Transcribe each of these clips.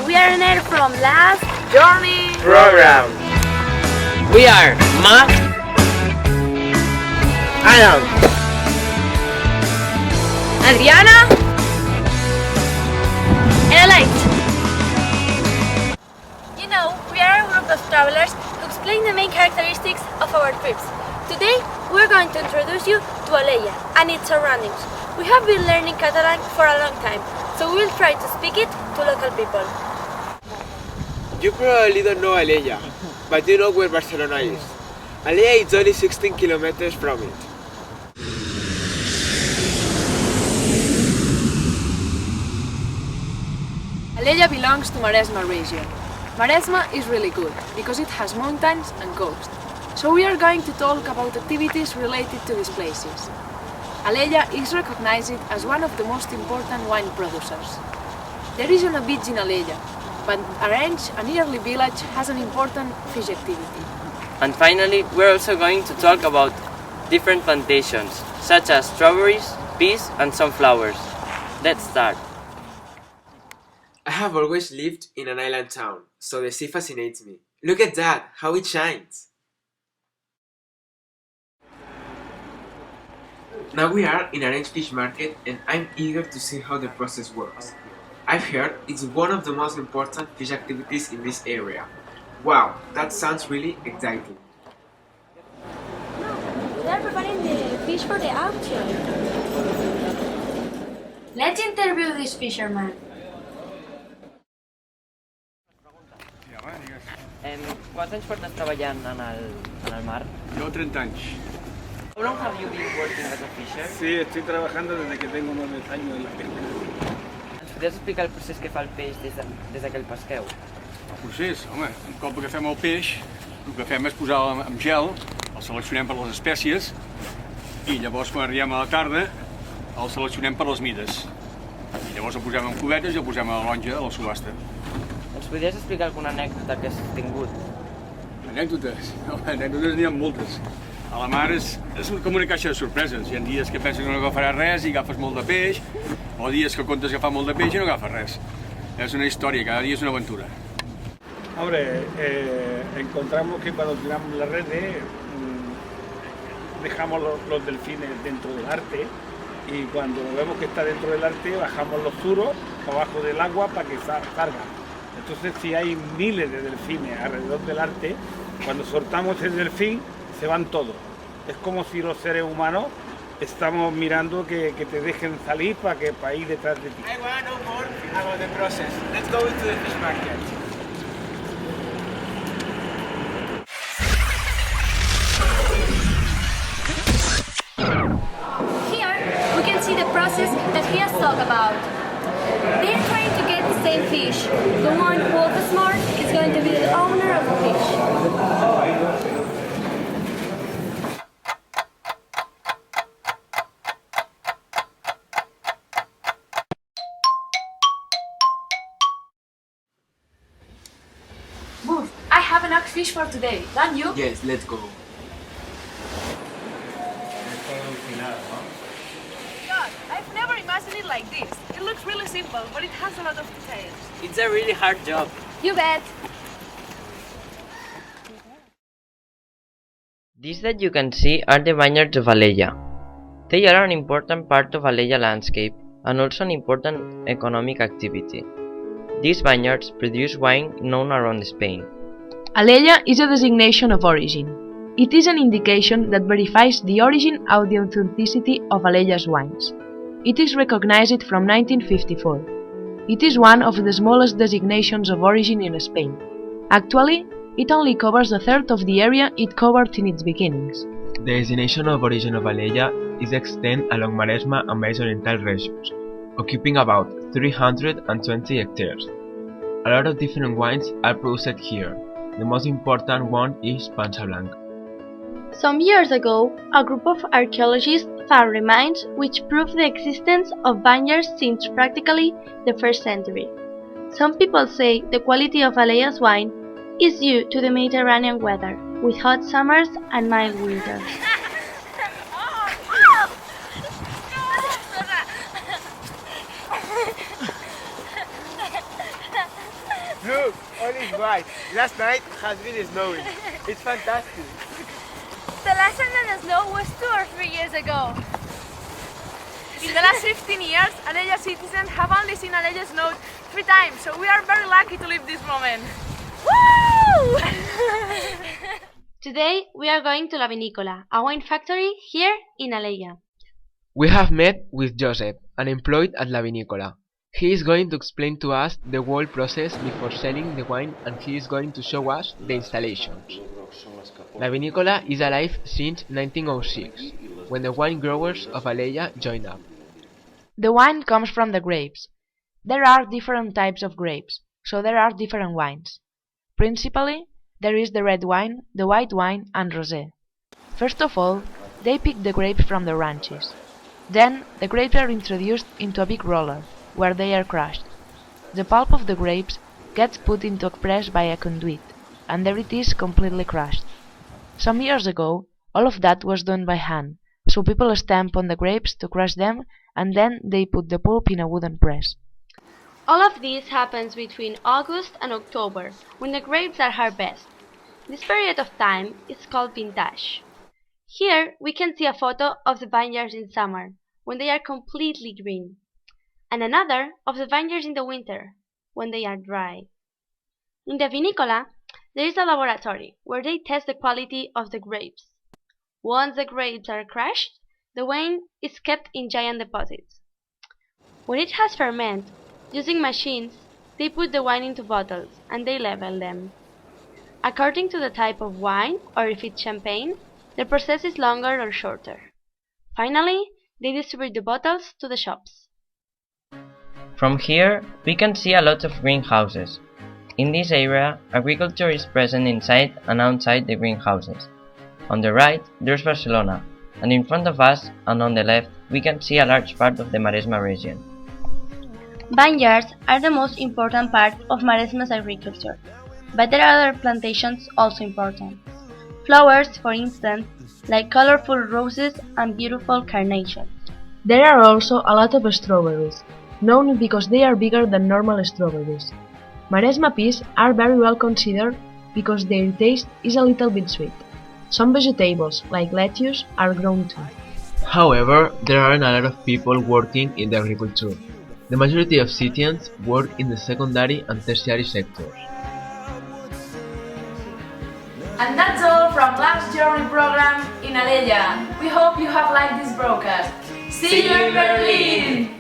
we are in it from last journey Program. We are Mark, Adam, Adriana and Alella. You know, we are a group of travelers who explain the main characteristics of our trips. Today, we're going to introduce you to Alella and its surroundings. We have been learning Catalan for a long time, so we will try to speak it to local people. You probably don't know Alella, but you know where Barcelona is. Alella is only 16 kilometers from it. Alella belongs to Maresma region. Maresma is really good because it has mountains and coast. So we are going to talk about activities related to these places. Alella is recognized as one of the most important wine producers. There isn't a beach in Alella, but Arenys, a nearby village, has an important fish activity. and finally, we're also going to talk about different plantations, such as strawberries, peas, and sunflowers. Let's start. I have always lived in an island town, so the sea fascinates me. Look at that, how it shines! Now we are in Arenys fish market and I'm eager to see how the process works. I've heard it's one of the most important fish activities in this area. Wow, that sounds really exciting. They're preparing the fish for the auction. Let's interview this fisherman. Quants anys portes treballant en el mar? Llevo 30 años. How long have you been working as a fisher? Sí, estoy trabajando desde que tengo 9 años en la pesca. Ens podries explicar el procés que fa el peix des que el pesqueu? El procés, home, un cop agafem el peix, el que fem és posar-lo amb gel, el seleccionem per les espècies i llavors quan arribem a la tarda el seleccionem per les mides. I llavors el posem en cubetes i el posem a la lonja a la subhasta. Ens podries explicar alguna anècdota que has tingut? Anècdotes? Home, anècdotes n'hi ha moltes. A la mar és com una caixa de sorpreses. Hi ha dies que penses que no agafaràs res i agafes molt de peix, o dies que comptes agafar molt de peix i no agafes res. Es una historia, cada día es una aventura. Hombre, encontramos que cuando tiramos la red dejamos los delfines dentro del arte y cuando vemos que está dentro del arte bajamos los zuros abajo del agua para que salgan. Entonces si hay miles de delfines alrededor del arte, cuando soltamos el delfín se van todos. Es como si los seres humanos estamos mirando que te dejen salir para ir detrás de ti. I want to know more about the process. Let's go into the fish market. Here, we can see the process that he has talked about. They are trying to get the same fish. The one who offers more is going to be the owner of the fish. Move! I have enough fish for today, don't you? Yes, let's go. God, I've never imagined it like this. It looks really simple, but it has a lot of details. It's a really hard job. You bet. These that you can see are the vineyards of Alella. They are an important part of Alella landscape and also an important economic activity. These vineyards produce wine known around Spain. Alella is a designation of origin. It is an indication that verifies the origin and the authenticity of Alella's wines. It is recognized from 1954. It is one of the smallest designations of origin in Spain. Actually, it only covers a third of the area it covered in its beginnings. The destination of origin of Alella is extended along Maresma and Valles Oriental regions, occupying about 320 hectares. A lot of different wines are produced here. The most important one is Pansa Blanca. Some years ago, a group of archaeologists found remains which prove the existence of vineyards since practically the 1st century. Some people say the quality of Alella's wine is due to the Mediterranean weather, with hot summers and mild winters. is right. Last night has been snowing. It's fantastic. The last time that snow was 2 or 3 years ago. In the last 15 years, Alella citizens have only seen Alella snow 3 times, so we are very lucky to live this moment. Woo! Today we are going to La Vinícola, a wine factory here in Alella. We have met with Joseph, unemployed at La Vinícola. He is going to explain to us the whole process before selling the wine, and he is going to show us the installations. La Vinícola is alive since 1906, when the wine growers of Alella joined up. The wine comes from the grapes. There are different types of grapes, so there are different wines. Principally, there is the red wine, the white wine, and rosé. First of all, they pick the grapes from the ranches. Then, the grapes are introduced into a big roller, where they are crushed. The pulp of the grapes gets put into a press by a conduit, and there it is completely crushed. Some years ago, all of that was done by hand, so people stamp on the grapes to crush them, and then they put the pulp in a wooden press. All of this happens between August and October, when the grapes are harvested. This period of time is called vintage. Here we can see a photo of the vineyards in summer, when they are completely green, and another of the vineyards in the winter, when they are dry. In the Vinícola, there is a laboratory where they test the quality of the grapes. Once the grapes are crushed, the wine is kept in giant deposits. When it has fermented, using machines, they put the wine into bottles and they label them. According to the type of wine, or if it's champagne, the process is longer or shorter. Finally, they distribute the bottles to the shops. From here, we can see a lot of greenhouses. In this area, agriculture is present inside and outside the greenhouses. On the right, there's Barcelona, and in front of us and on the left, we can see a large part of the Maresma region. Vineyards are the most important part of Maresma's agriculture, but there are other plantations also important. Flowers, for instance, like colorful roses and beautiful carnations. There are also a lot of strawberries, known because they are bigger than normal strawberries. Maresma peas are very well considered because their taste is a little bit sweet. Some vegetables, like lettuce, are grown too. However, there aren't a lot of people working in the agriculture. The majority of citizens work in the secondary and tertiary sectors. And that's all from last journey program in Alella. We hope you have liked this broadcast. See you in Berlin!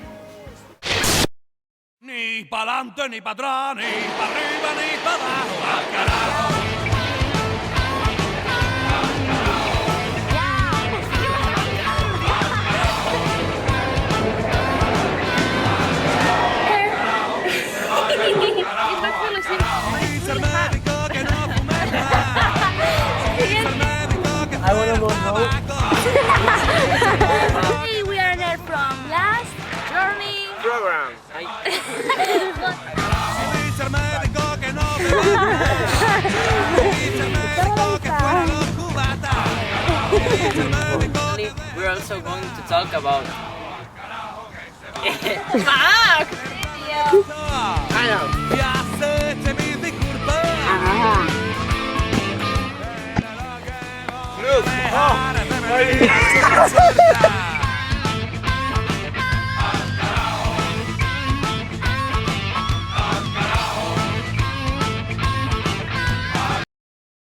Ni pa'lante, ni pa' atrás, ni pa' arriba, ni pa' abajo, al carajo. I want to go home. Hey, we are there from last journey Program. We're also going to talk about Look! Oh!